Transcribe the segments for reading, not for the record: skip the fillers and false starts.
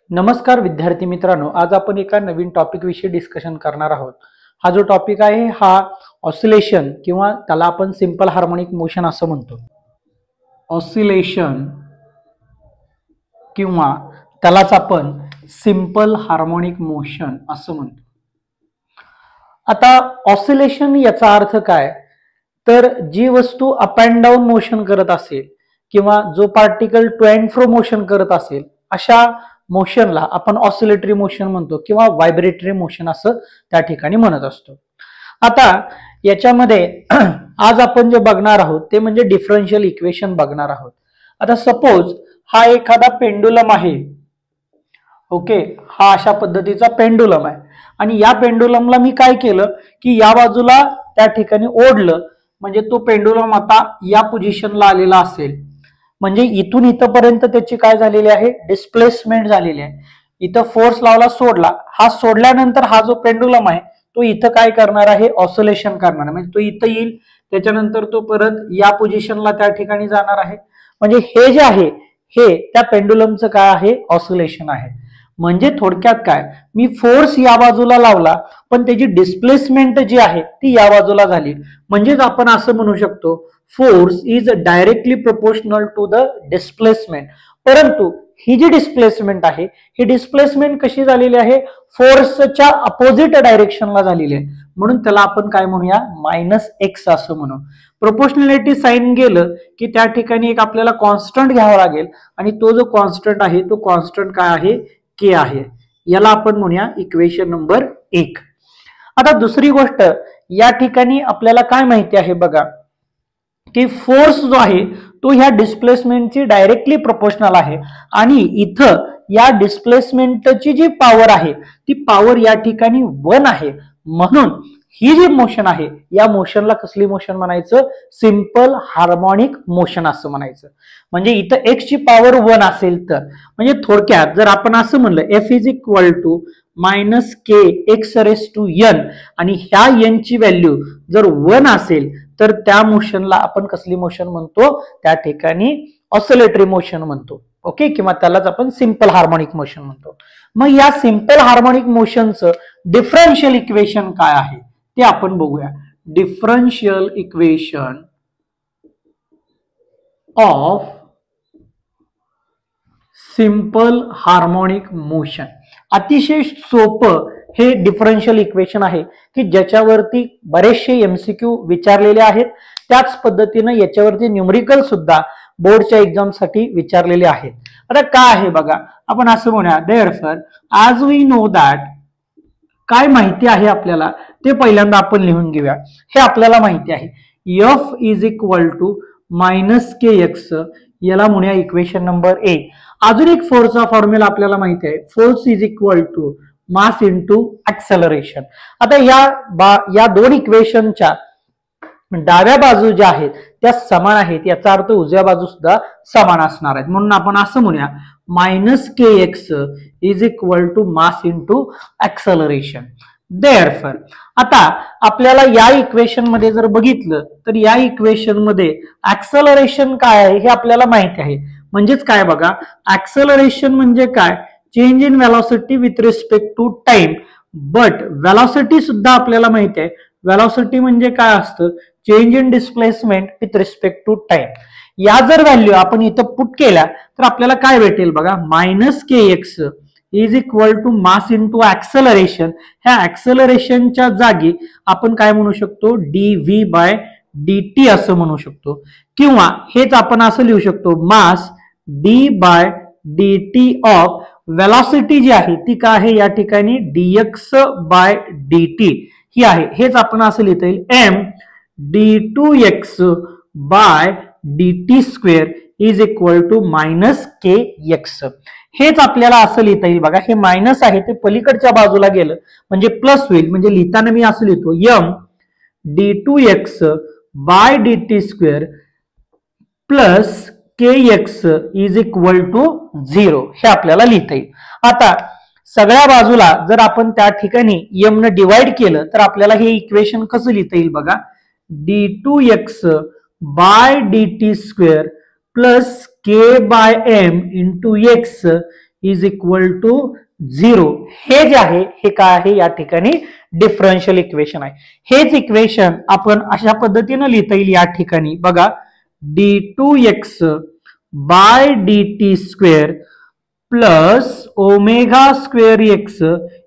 नमस्कार विद्यार्थी मित्रांनो, आज आपण एका नवीन टॉपिक विषयी डिस्कशन करणार आहोत। हा जो टॉपिक आहे हा ऑसिलेशन किंवा त्याला आपण सिंपल हार्मोनिक मोशन असं म्हणतो। ऑसिलेशन किंवा त्यालाच आपण सिंपल हार्मोनिक मोशन असं म्हणतो। आता ऑसिलेशन याचा अर्थ काय, तर जी वस्तू अप अँड डाऊन मोशन करत असेल किंवा जो particle to and fro motion करत असेल अशा मोशनला आपण ऑसिलेटरी मोशन म्हणतो किंवा व्हायब्रेटरी मोशन असं त्या ठिकाणी म्हणत असतो। आता याच्यामध्ये आज आपण जे बघणार आहोत ते म्हणजे डिफरन्शियल इक्वेशन बघणार आहोत। आता सपोज हा एखादा पेंडुलम आहे, ओके, हा अशा पद्धतीचा पेंडुलम आहे आणि या पेंडुलमला मी काय केलं की या बाजूला त्या ठिकाणी ओढलं, म्हणजे तो पेंडुलम आता या पोझिशनला आलेला असेल, म्हणजे इथून इथपर्यंत त्याची काय झालेली आहे, डिस्प्लेसमेंट झालेली आहे। इथं फोर्स लावला, सोडला, हा सोडल्यानंतर हा जो पेंडुलम आहे तो इथं काय करणार आहे, ऑसिलेशन करणार, म्हणजे तो इथं येईल, त्याच्यानंतर तो परत या पोझिशनला त्या ठिकाणी जाणार आहे। म्हणजे हे जे आहे हे त्या पेंडुलमचं काय आहे, ऑसिलेशन आहे। म्हणजे थोडक्यात काय, मी फोर्स या बाजूला लावला पण त्याची डिस्प्लेसमेंट जी आहे ती या बाजूला झाली, म्हणजेच आपण असं म्हणू शकतो force is directly proportional to the displacement. परंतु ही जी डिस्प्लेसमेंट आहे ही डिस्प्लेसमेंट कशी झालेली आहे, फोर्सच्या अपोजिट डायरेक्शनला झालेली आहे, म्हणून त्याला आपण काय म्हणूया, -x असं म्हणू। प्रोपोर्शनॅलिटी साइन गेलं की त्या ठिकाणी एक आपल्याला कॉन्स्टंट घ्यावा लागेल आणि तो जो कॉन्स्टंट आहे तो कॉन्स्टंट काय आहे, k आहे। याला आपण म्हणूया इक्वेशन नंबर 1। आता दुसरी गोष्ट या ठिकाणी आपल्याला काय माहिती आहे बघा, की फोर्स जो आहे तो ह्या डिस्प्लेसमेंटची डायरेक्टली प्रोपोर्शनल आहे आणि इथं या डिस्प्लेसमेंटची जी पॉवर आहे ती पॉवर या ठिकाणी 1 आहे, म्हणून ही जी मोशन आहे या मोशनला कसली मोशन म्हणायचं, सिंपल हार्मोनिक मोशन असं म्हणायचं। म्हणजे इथं x ची पॉवर 1 असेल तर, म्हणजे थोडक्यात जर आपण असं म्हणलं f is equal to -kx⁻n आणि ह्या n ची व्हॅल्यू जर 1 असेल तर त्या मोशनला आपण कसली मोशन म्हणतो, त्या ठिकाणी ऑसिलेटरी मोशन म्हणतो, ओके, किंवा त्यालाच आपण सिंपल हार्मोनिक मोशन म्हणतो। मग या सिंपल हार्मोनिक मोशनचं डिफरन्शियल इक्वेशन काय आहे ते आपण बघूया। Differential equation of simple harmonic motion, अतिशय सोपं हे डिफरन्शियल इक्वेशन आहे की ज्याच्यावरती बरेचसे एमसीक्यू विचारलेले आहेत, त्याच पद्धतीने याच्यावरती न्यूमरिकल सुद्धा बोर्डच्या एक्झाम साठी विचारलेले आहेत। आता काय आहे बघा, आपण असं म्हणूया, therefore as we know that, काय माहिती आहे आपल्याला ते पहिल्यांदा आपण लिहून घेऊया। हे आपल्याला माहिती आहे f is equal to -kx, याला म्हणूया इक्वेशन नंबर 1। अजून एक फोर्सचा फॉर्म्युला आपल्याला माहिती आहे, force is equal to mass into acceleration. आता या दोन इक्वेशनच्या डाव्या बाजू ज्या आहेत त्या समान आहेत, याचा अर्थ उजव्या बाजू सुद्धा समान असणार आहेत, म्हणून आपण असं म्हणूया -kx is equal to mass into acceleration. Therefore आता आपल्याला या इक्वेशन मध्ये जर बघितलं तर या इक्वेशन मध्ये ऍक्सेलरेशन काय आहे हे आपल्याला माहिती आहे। म्हणजेच काय बघा, ऍक्सेलरेशन म्हणजे काय, change in velocity with respect to time, but velocity सुद्धा आपल्याला माहिती आहे, व्हेलॉसिटी म्हणजे काय असतं, change in displacement with respect to time. या जर व्हॅल्यू आपण इथं पुट केल्या तर आपल्याला काय भेटेल बघा, -kx is equal to mass into acceleration. ह्या ऍक्सेलरेशनच्या जागी आपण काय म्हणू शकतो, dv/dt असं म्हणू शकतो, किंवा हेच आपण असं लिहू शकतो, मास d/dt ऑफ वेलॉसिटी जी आहे ती काय आहे या ठिकाणी dx/dt ही आहे, हेच आपण असं लिहिता येईल m d2x/dt² is equal to -kx। हेच आपल्याला असं लिहिता येईल बघा, हे मायनस आहे ते पलीकडच्या बाजूला गेलं म्हणजे प्लस होईल, म्हणजे लिहिताना मी असं लिहितो m d2x/dt² plus kx is equal to 0, हे आपल्याला लिहिता येईल। आता सगळ्या बाजूला जर आपण त्या ठिकाणी m ने डिवाइड केलं तर आपल्याला हे इक्वेशन कसं लिहिता येईल बघा, d2x/dt² plus k/m into x is equal to 0. हे जे आहे हे काय आहे या ठिकाणी डिफरन्शियल इक्वेशन आहे. हेच इक्वेशन आपण अशा पद्धतीने लिहिता येईल या ठिकाणी बघा, d2x by dt square plus omega square x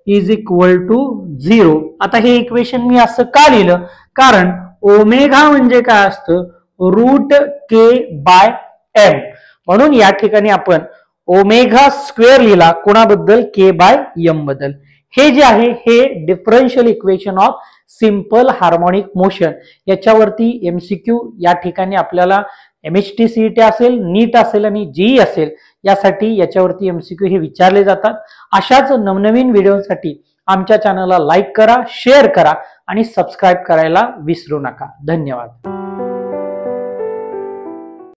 is equal to 0. आता हे इक्वेशन मी असं का लिहिलं, कारण ओमेगा म्हणजे काय असतं, रूट के बाय एम. म्हणून या ठिकाणी आपण ओमेगा स्क्वेअर लिहिला कोणाबद्दल, के बाय एम बद्दल. हे जे आहे हे differential equation of simple harmonic motion. याच्यावरती एमसीक्यू या ठिकाणी आपल्याला MHT CET असेल, नीट असेल आणि जीई असेल यासाठी याच्यावरती एमसीक्यू हे विचारले जातात. अशाच नवनवीन व्हिडिओसाठी आमच्या चॅनलला लाईक करा, शेअर करा आणि सबस्क्राईब करायला विसरू नका. धन्यवाद.